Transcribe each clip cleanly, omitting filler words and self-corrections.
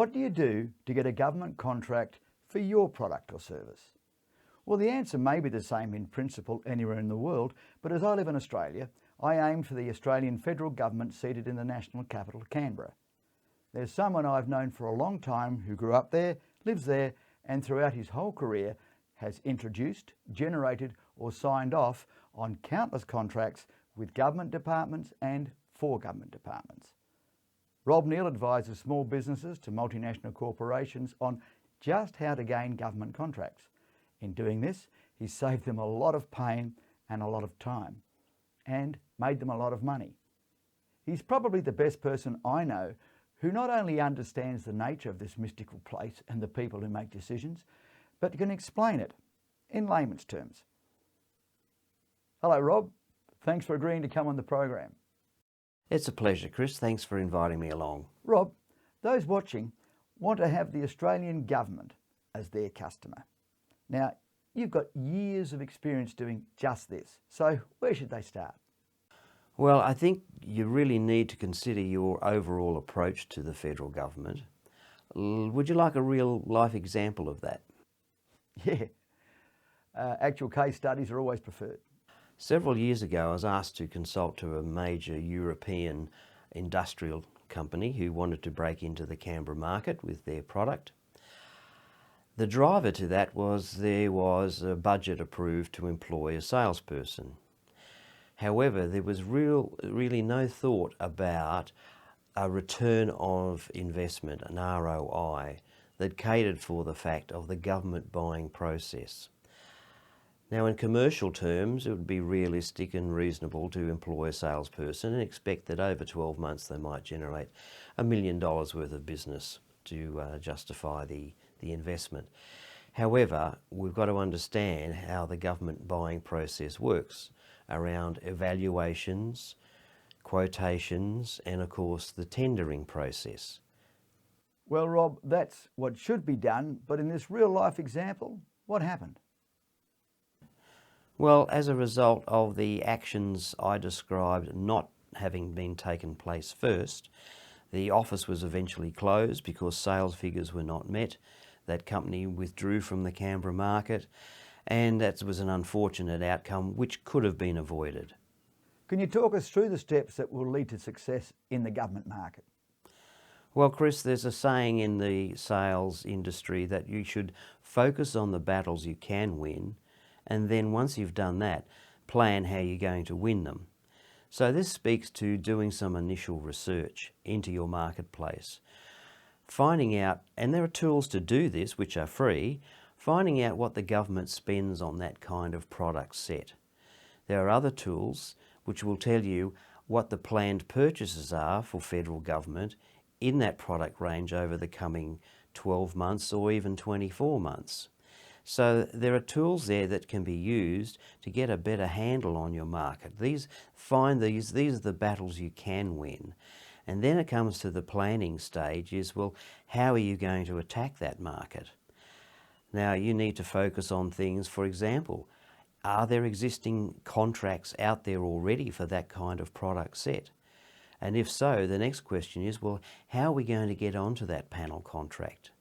What do you do to get a government contract for your product or service? Well, the answer may be the same in principle anywhere in the world, but as I live in Australia, I aim for the Australian federal government seated in the national capital, Canberra. There's someone I've known for a long time who grew up there, lives there, and throughout his whole career has introduced, generated, or signed off on countless contracts with government departments and for government departments. Rob Neill advises small businesses to multinational corporations on just how to gain government contracts. In doing this, he's saved them a lot of pain and a lot of time, and made them a lot of money. He's probably the best person I know who not only understands the nature of this mystical place and the people who make decisions, but can explain it in layman's terms. Hello, Rob. Thanks for agreeing to come on the program. It's a pleasure, Chris. Thanks for inviting me along. Rob, those watching want to have the Australian government as their customer. Now, you've got years of experience doing just this, so where should they start? Well, I think you really need to consider your overall approach to the federal government. Would you like a real life example of that? Yeah, actual case studies are always preferred. Several years ago, I was asked to consult to a major European industrial company who wanted to break into the Canberra market with their product. The driver to that was there was a budget approved to employ a salesperson. However, there was really no thought about a return of investment, an ROI, that catered for the fact of the government buying process. Now, in commercial terms, it would be realistic and reasonable to employ a salesperson and expect that over 12 months they might generate $1 million worth of business to justify the investment. However, we've got to understand how the government buying process works around evaluations, quotations, and of course the tendering process. Well, Rob, that's what should be done, but in this real life example, what happened? Well, as a result of the actions I described not having been taken place first, the office was eventually closed because sales figures were not met. That company withdrew from the Canberra market, and that was an unfortunate outcome which could have been avoided. Can you talk us through the steps that will lead to success in the government market? Well, Chris, there's a saying in the sales industry that you should focus on the battles you can win, and then once you've done that, plan how you're going to win them. So this speaks to doing some initial research into your marketplace. Finding out, and there are tools to do this which are free, finding out what the government spends on that kind of product set. There are other tools which will tell you what the planned purchases are for federal government in that product range over the coming 12 months or even 24 months. So there are tools there that can be used to get a better handle on your market. These are the battles you can win. And then it comes to the planning stage is, well, how are you going to attack that market? Now you need to focus on things, for example, are there existing contracts out there already for that kind of product set? And if so, the next question is, well, how are we going to get onto that panel contract?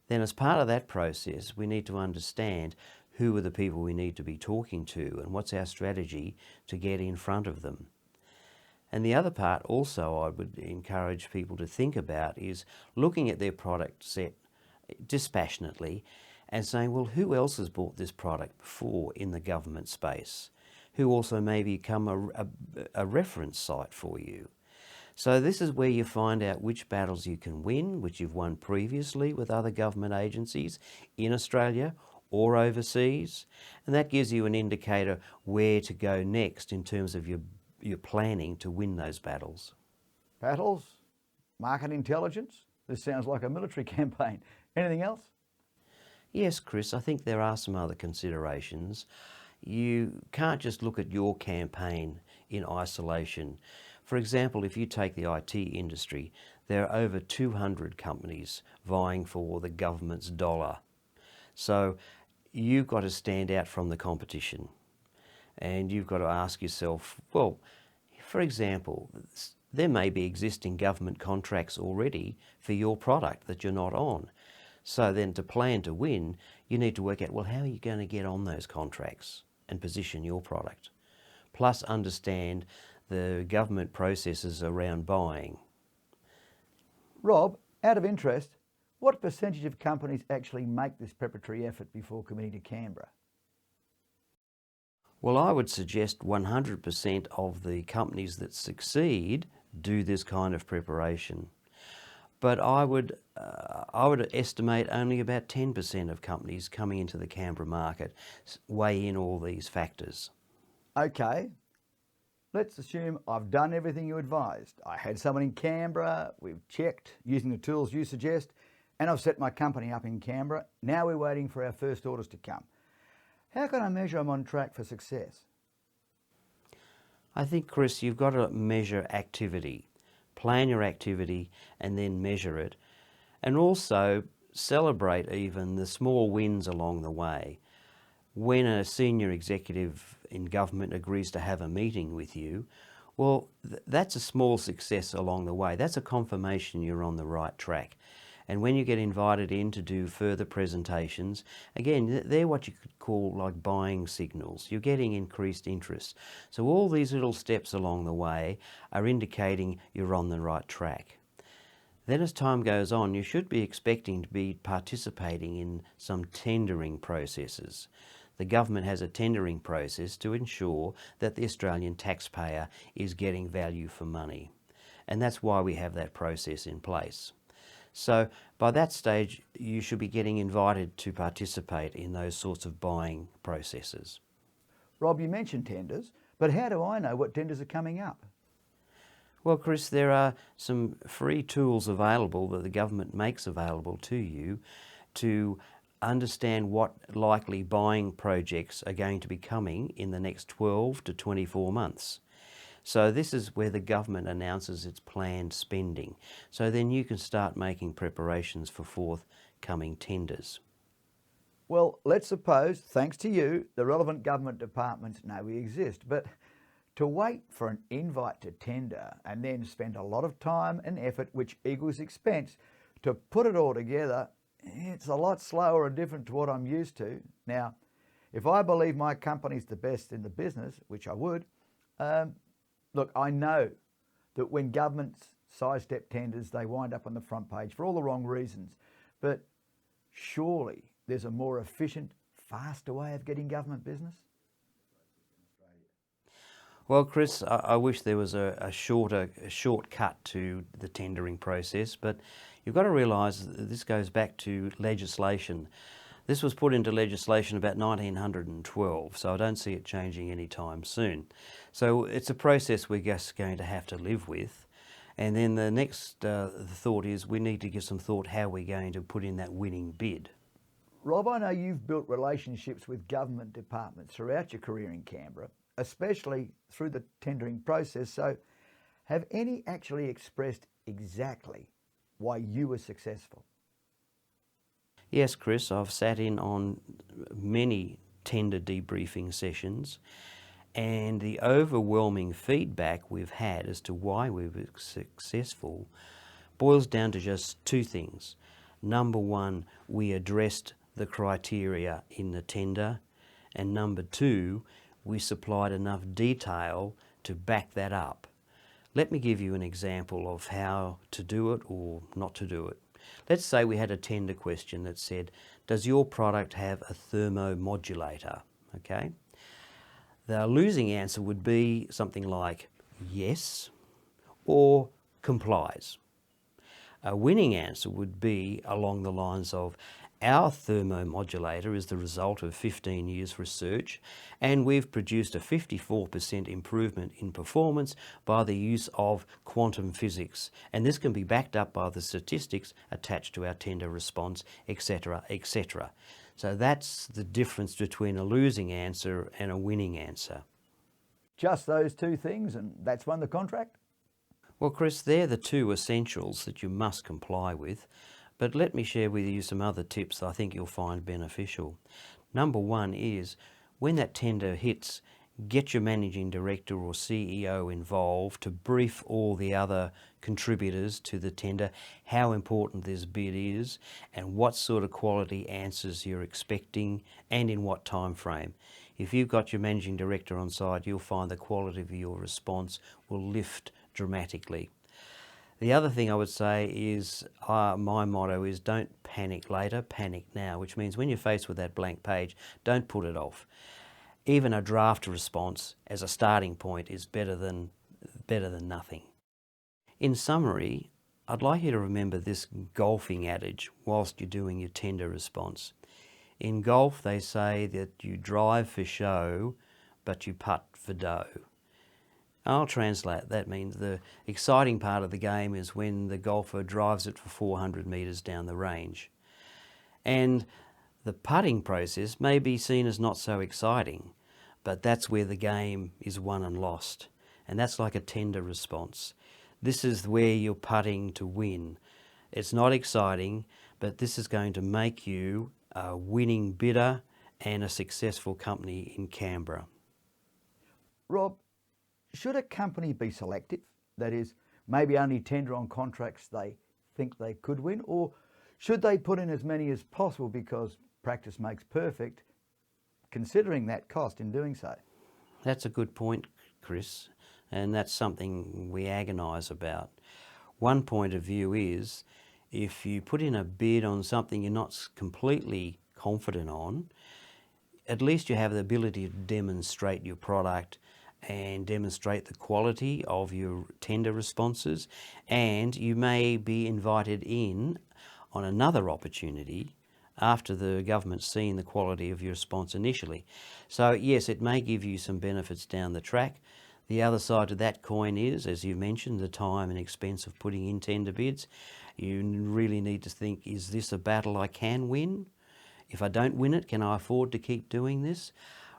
Then as part of that process, we need to understand who are the people we need to be talking to and what's our strategy to get in front of them. And the other part also I would encourage people to think about is looking at their product set dispassionately and saying, well, who else has bought this product before in the government space? Who also may become a reference site for you? So this is where you find out which battles you can win, which you've won previously with other government agencies in Australia or overseas. And that gives you an indicator where to go next in terms of your planning to win those battles. Battles? Market intelligence? This sounds like a military campaign. Anything else? Yes, Chris, I think there are some other considerations. You can't just look at your campaign in isolation. For example, if you take the IT industry, there are over 200 companies vying for the government's dollar. So you've got to stand out from the competition. And you've got to ask yourself, well, for example, there may be existing government contracts already for your product that you're not on. So then to plan to win, you need to work out, well, how are you going to get on those contracts and position your product? Plus understand the government processes around buying. Rob, out of interest, what percentage of companies actually make this preparatory effort before committing to Canberra? Well, I would suggest 100% of the companies that succeed do this kind of preparation. But I would estimate only about 10% of companies coming into the Canberra market weigh in all these factors. Okay, let's assume I've done everything you advised. I had someone in Canberra, we've checked using the tools you suggest, and I've set my company up in Canberra. Now we're waiting for our first orders to come. How can I measure I'm on track for success? I think, Chris, you've got to measure activity. Plan your activity and then measure it. And also celebrate even the small wins along the way. When a senior executive in government agrees to have a meeting with you, well, that's a small success along the way. That's a confirmation you're on the right track. And when you get invited in to do further presentations, again, they're what you could call like buying signals. You're getting increased interest. So all these little steps along the way are indicating you're on the right track. Then as time goes on, you should be expecting to be participating in some tendering processes. The government has a tendering process to ensure that the Australian taxpayer is getting value for money. And that's why we have that process in place. So by that stage, you should be getting invited to participate in those sorts of buying processes. Rob, you mentioned tenders, but how do I know what tenders are coming up? Well, Chris, there are some free tools available that the government makes available to you to understand what likely buying projects are going to be coming in the next 12 to 24 months. So this is where the government announces its planned spending. So then you can start making preparations for forthcoming tenders. Well, let's suppose, thanks to you, the relevant government departments know we exist, but to wait for an invite to tender and then spend a lot of time and effort, which equals expense, to put it all together, it's a lot slower and different to what I'm used to. Now, if I believe my company's the best in the business, which I would, look, I know that when governments sidestep tenders, they wind up on the front page for all the wrong reasons. But surely there's a more efficient, faster way of getting government business? Well, Chris, I wish there was a shortcut to the tendering process, but you've got to realise that this goes back to legislation. This was put into legislation about 1912, so I don't see it changing anytime soon. So it's a process we're just going to have to live with. And then the next thought is we need to give some thought how we're going to put in that winning bid. Rob, I know you've built relationships with government departments throughout your career in Canberra, especially through the tendering process. So have any actually expressed exactly why you were successful? Yes, Chris, I've sat in on many tender debriefing sessions, and the overwhelming feedback we've had as to why we were successful boils down to just two things. Number one, we addressed the criteria in the tender, and number two, we supplied enough detail to back that up. Let me give you an example of how to do it or not to do it. Let's say we had a tender question that said, does your product have a thermomodulator? Okay. The losing answer would be something like yes or complies. A winning answer would be along the lines of our thermomodulator is the result of 15 years research, and we've produced a 54% improvement in performance by the use of quantum physics, and this can be backed up by the statistics attached to our tender response, etc., etc. So that's the difference between a losing answer and a winning answer. Just those two things and that's won the contract? Well, Chris, they're the two essentials that you must comply with. But let me share with you some other tips that I think you'll find beneficial. Number one is, when that tender hits, Get your managing director or CEO involved to brief all the other contributors to the tender how important this bid is and what sort of quality answers you're expecting and in what time frame. If you've got your managing director on side, you'll find the quality of your response will lift dramatically. The other thing I would say is my motto is don't panic later, panic now, which means when you're faced with that blank page, don't put it off. Even a draft response as a starting point is better than nothing. In summary, I'd like you to remember this golfing adage whilst you're doing your tender response. In golf, they say that you drive for show, but you putt for dough. I'll translate. That means the exciting part of the game is when the golfer drives it for 400 metres down the range. And the putting process may be seen as not so exciting, but that's where the game is won and lost. And that's like a tender response. This is where you're putting to win. It's not exciting, but this is going to make you a winning bidder and a successful company in Canberra. Rob, should a company be selective? That is, maybe only tender on contracts they think they could win? Or should they put in as many as possible because practice makes perfect, considering that cost in doing so? That's a good point, Chris, and that's something we agonise about. One point of view is if you put in a bid on something you're not completely confident on, at least you have the ability to demonstrate your product and demonstrate the quality of your tender responses, and you may be invited in on another opportunity after the government's seen the quality of your response initially. So yes, it may give you some benefits down the track. The other side of that coin is, as you mentioned, the time and expense of putting in tender bids. You really need to think, is this a battle I can win? If I don't win it, can I afford to keep doing this?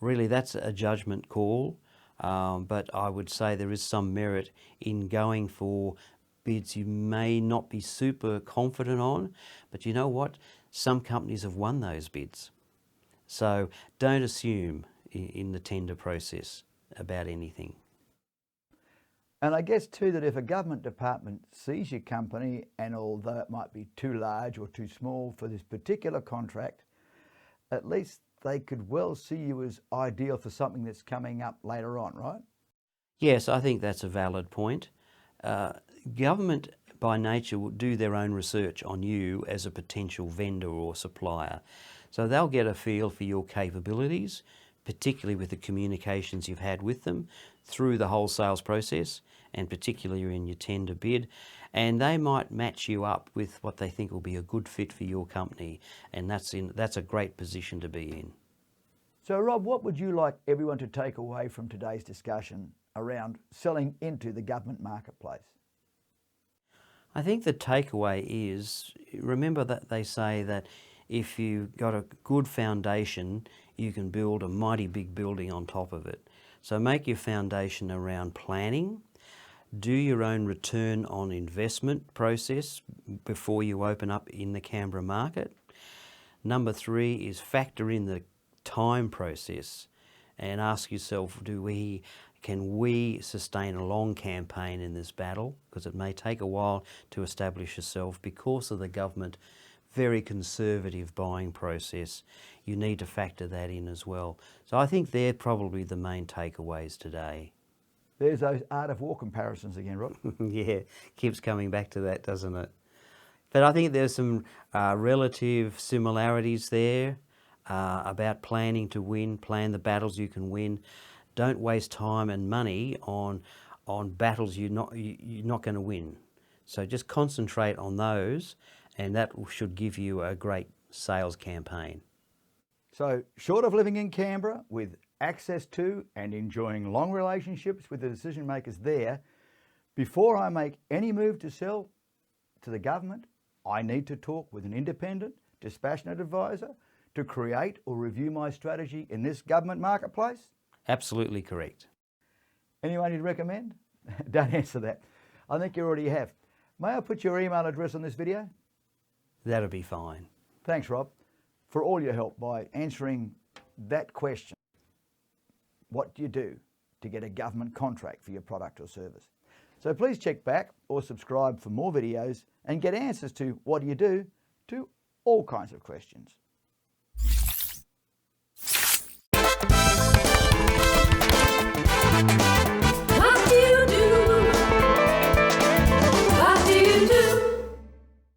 Really, that's a judgment call. But I would say there is some merit in going for bids you may not be super confident on, but you know what? Some companies have won those bids. So don't assume in the tender process about anything. And I guess too that if a government department sees your company, and although it might be too large or too small for this particular contract, at least they could well see you as ideal for something that's coming up later on, right? Yes, I think that's a valid point. Government by nature will do their own research on you as a potential vendor or supplier. So they'll get a feel for your capabilities, particularly with the communications you've had with them through the whole sales process, and particularly in your tender bid, and they might match you up with what they think will be a good fit for your company, and that's a great position to be in. So Rob, what would you like everyone to take away from today's discussion around selling into the government marketplace? I think the takeaway is, remember that they say that if you've got a good foundation, you can build a mighty big building on top of it. So make your foundation around planning, do your own return on investment process before you open up in the Canberra market. Number 3 is factor in the time process and ask yourself, can we sustain a long campaign in this battle? Because it may take a while to establish yourself because of the government very conservative buying process. You need to factor that in as well. So I think they're probably the main takeaways today. There's those art of war comparisons again, Rob. Yeah, keeps coming back to that, doesn't it? But I think there's some relative similarities there about planning to win, plan the battles you can win. Don't waste time and money on battles you're not going to win. So just concentrate on those, and that should give you a great sales campaign. So short of living in Canberra with access to and enjoying long relationships with the decision makers there, before I make any move to sell to the government, I need to talk with an independent, dispassionate advisor to create or review my strategy in this government marketplace? Absolutely correct. Anyone you'd recommend? Don't answer that. I think you already have. May I put your email address on this video? That'll be fine. Thanks, Rob, for all your help by answering that question. what do you do to get a government contract for your product or service? So please check back or subscribe for more videos and get answers to what do you do to all kinds of questions.